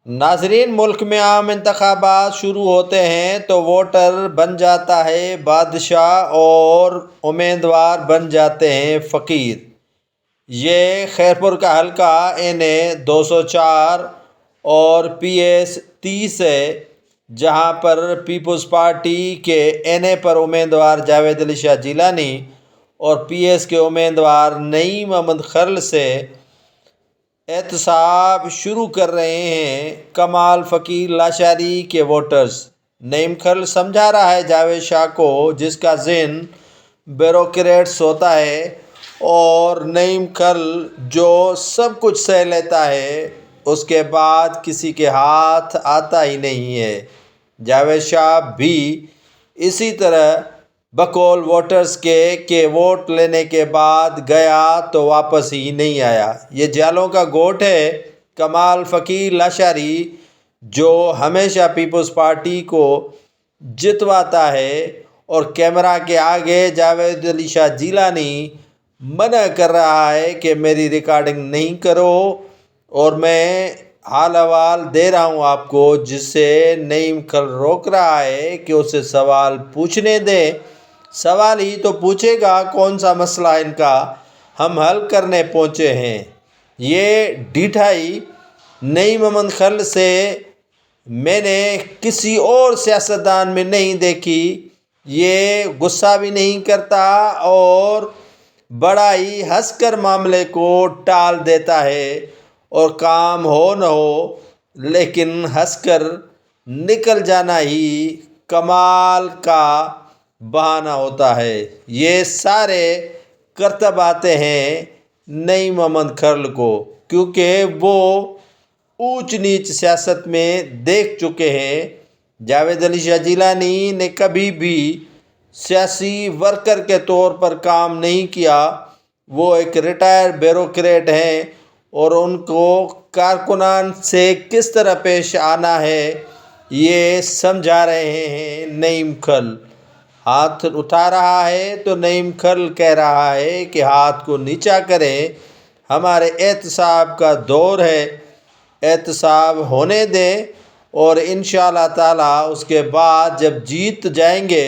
ناظرین، ملک میں عام انتخابات شروع ہوتے ہیں تو ووٹر بن جاتا ہے بادشاہ اور امیدوار بن جاتے ہیں فقیر۔ یہ خیرپور کا حلقہ NA-204 اور PS-30 ہے، جہاں پر پیپلز پارٹی کے NA پر امیدوار جاوید علی شاہ جیلانی اور PS کے امیدوار نعیم احمد خلل سے احتساب شروع کر رہے ہیں کمال فقیر لاشاری کے ووٹرز۔ نعیم خلل سمجھا رہا ہے جاوید شاہ کو، جس کا ذہن بیوروکریٹس ہوتا ہے، اور نعیم خلل جو سب کچھ سہ لیتا ہے، اس کے بعد کسی کے ہاتھ آتا ہی نہیں ہے۔ جاوید شاہ بھی اسی طرح بقول ووٹرز کے کہ ووٹ لینے کے بعد گیا تو واپس ہی نہیں آیا۔ یہ جالوں کا گوٹھ ہے کمال فقیر لاشاری، جو ہمیشہ پیپلز پارٹی کو جتواتا ہے، اور کیمرہ کے آگے جاوید علی شاہ جیلانی منع کر رہا ہے کہ میری ریکارڈنگ نہیں کرو، اور میں حال احوال دے رہا ہوں آپ کو، جس سے نعیم خلل روک رہا ہے کہ اسے سوال پوچھنے دیں۔ سوال ہی تو پوچھے گا، کون سا مسئلہ ان کا ہم حل کرنے پہنچے ہیں۔ یہ ڈھیٹھائی نعیم احمد خلل سے میں نے کسی اور سیاستدان میں نہیں دیکھی۔ یہ غصہ بھی نہیں کرتا اور بڑا ہی ہنس کر معاملے کو ٹال دیتا ہے، اور کام ہو نہ ہو لیکن ہنس کر نکل جانا ہی کمال کا بہانہ ہوتا ہے۔ یہ سارے کرتب آتے ہیں نعیم احمد خلل کو، کیونکہ وہ اونچ نیچ سیاست میں دیکھ چکے ہیں۔ جاوید علی شاہ جیلانی نے کبھی بھی سیاسی ورکر کے طور پر کام نہیں کیا۔ وہ ایک ریٹائر بیوروکریٹ ہیں، اور ان کو کارکنان سے کس طرح پیش آنا ہے یہ سمجھا رہے ہیں۔ نعیم خلل ہاتھ اٹھا رہا ہے تو نعیم خلل کہہ رہا ہے کہ ہاتھ کو نیچا کریں، ہمارے احتساب کا دور ہے، احتساب ہونے دیں، اور انشاءاللہ تعالی اس کے بعد جب جیت جائیں گے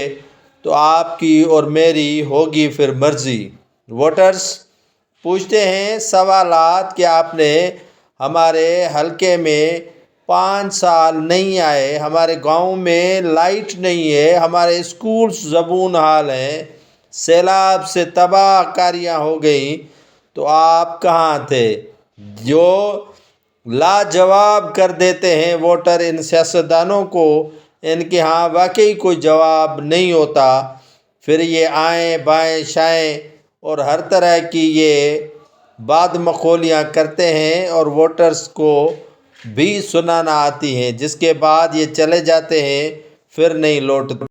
تو آپ کی اور میری ہوگی پھر مرضی۔ ووٹرز پوچھتے ہیں سوالات کہ آپ نے ہمارے حلقے میں 5 سال نہیں آئے، ہمارے گاؤں میں لائٹ نہیں ہے، ہمارے اسکولز زبون حال ہیں، سیلاب سے تباہ کاریاں ہو گئیں، تو آپ کہاں تھے؟ جو لاجواب کر دیتے ہیں ووٹر ان سیاستدانوں کو، ان کے ہاں واقعی کوئی جواب نہیں ہوتا۔ پھر یہ آئیں بائیں شائیں اور ہر طرح کی یہ باد مخولیاں کرتے ہیں، اور ووٹرز کو بھی سنانا آتی ہیں، جس کے بعد یہ چلے جاتے ہیں، پھر نہیں لوٹتے۔